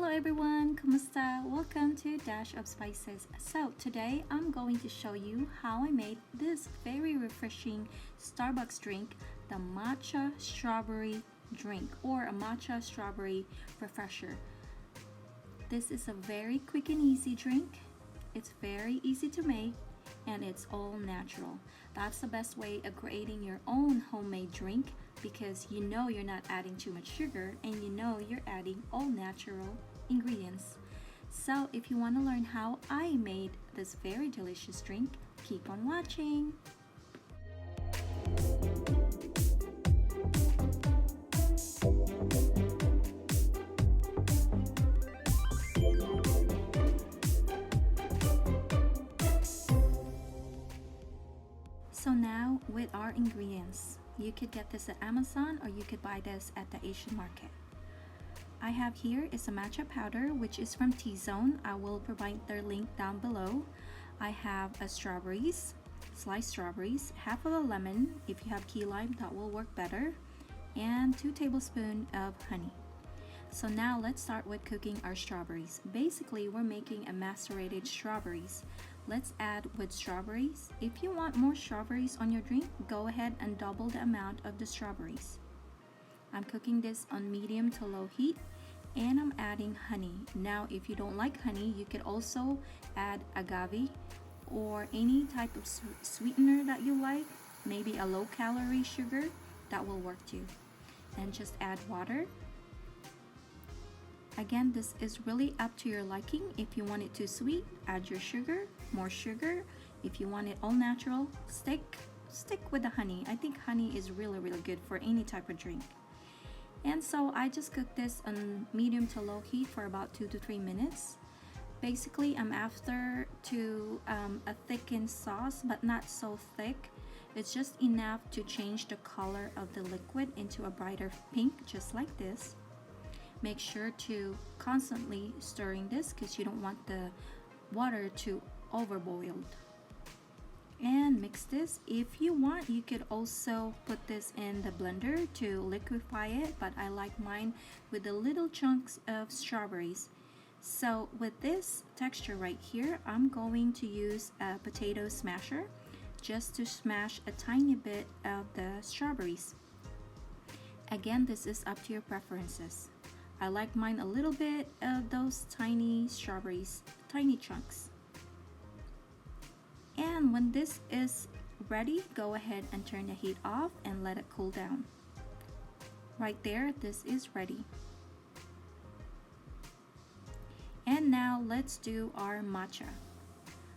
Hello everyone, kumusta? Welcome to Dash of Spices. So today I'm going to show you how I made this very refreshing Starbucks drink, the Matcha Strawberry Drink or a Matcha Strawberry Refresher. This is a very quick and easy drink. It's very easy to make and it's all natural. That's the best way of creating your own homemade drink because you know you're not adding too much sugar and you know you're adding all natural ingredients. So if you want to learn how I made this very delicious drink, keep on watching. So now with our ingredients, you could get this at Amazon or you could buy this at the Asian market. I have here is a matcha powder which is from T-Zone. I will provide their link down below. I have a strawberries, sliced strawberries, half of a lemon, if you have key lime that will work better, and 2 tablespoons of honey. So now let's start with cooking our strawberries. Basically we're making a macerated strawberries. Let's add with strawberries. If you want more strawberries on your drink, go ahead and double the amount of the strawberries. I'm cooking this on medium to low heat and I'm adding honey. Now if you don't like honey, you could also add agave or any type of sweetener that you like, maybe a low calorie sugar, that will work too. And just add water. Again, this is really up to your liking. If you want it too sweet, add your sugar, more sugar. If you want it all natural, stick with the honey. I think honey is really good for any type of drink. And so I just cooked this on medium to low heat for about 2 to 3 minutes. Basically, I'm after to a thickened sauce, but not so thick. It's just enough to change the color of the liquid into a brighter pink, just like this. Make sure to constantly stirring this because you don't want the water to overboil. And mix this. If you want, you could also put this in the blender to liquefy it, but I like mine with the little chunks of strawberries. So with this texture right here, I'm going to use a potato smasher just to smash a tiny bit of the strawberries. Again, this is up to your preferences. I like mine a little bit of those tiny strawberries, tiny chunks. And when this is ready, go ahead and turn the heat off and let it cool down. Right there, this is ready. And now let's do our matcha.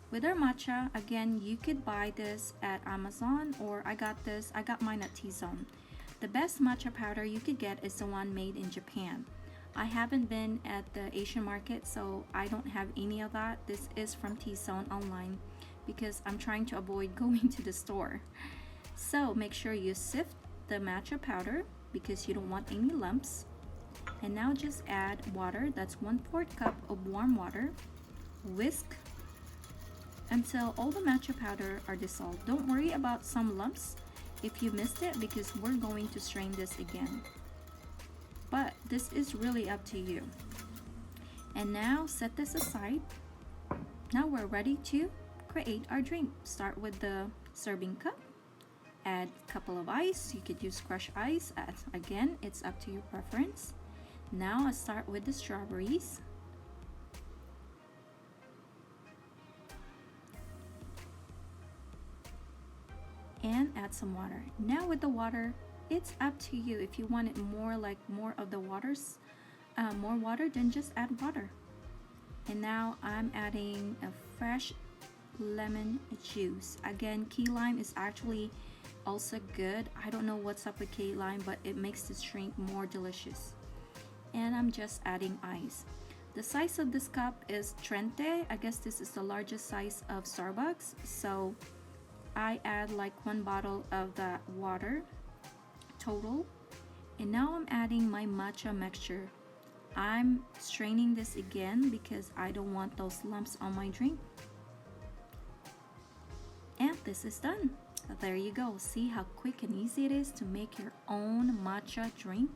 With our matcha, again, you could buy this at Amazon or I got mine at T-Zone. The best matcha powder you could get is the one made in Japan. I haven't been at the Asian market, so I don't have any of that. This is from T-Zone online because I'm trying to avoid going to the store. So make sure you sift the matcha powder because you don't want any lumps. And now just add water. That's 1/4 cup of warm water. Whisk until all the matcha powder are dissolved. Don't worry about some lumps if you missed it because we're going to strain this again. But this is really up to you. And now set this aside. Now we're ready to create our drink. Start with the serving cup. Add a couple of ice. You could use crushed ice. Again, it's up to your preference. Now I'll start with the strawberries. And add some water. Now with the water, it's up to you. If you want it more of the more water, then just add water. And now I'm adding a fresh lemon juice. Again, key lime is actually also good. I don't know what's up with key lime, but it makes this drink more delicious. And I'm just adding ice. The size of this cup is 30. I guess this is the largest size of Starbucks. So I add like 1 bottle of that water total. And now I'm adding my matcha mixture. I'm straining this again because I don't want those lumps on my drink. And this is done. There you go. See how quick and easy it is to make your own matcha drink,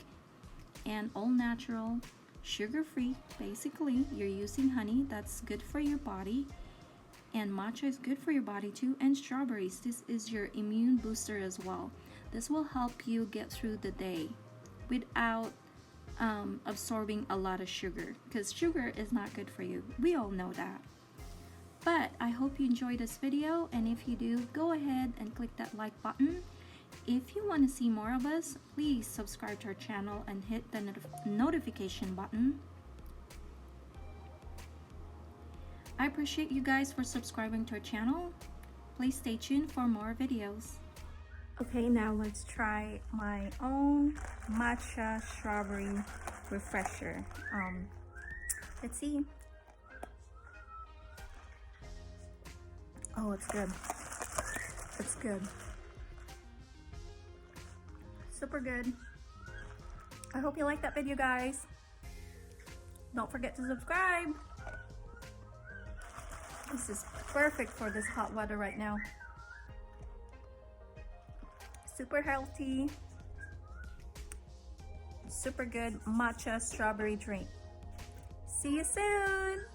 and all natural, sugar-free. Basically, you're using honey that's good for your body, and matcha is good for your body too, and strawberries. This is your immune booster as well. This will help you get through the day without absorbing a lot of sugar, because sugar is not good for you. We all know that. But I hope you enjoyed this video, and if you do, go ahead and click that like button. If you want to see more of us, please subscribe to our channel and hit the notification button. I appreciate you guys for subscribing to our channel. Please stay tuned for more videos. Okay, now let's try my own Matcha Strawberry Refresher. Let's see. Oh, it's good. It's good. Super good. I hope you liked that video, guys. Don't forget to subscribe. This is perfect for this hot weather right now. Super healthy. Super good matcha strawberry drink. See you soon.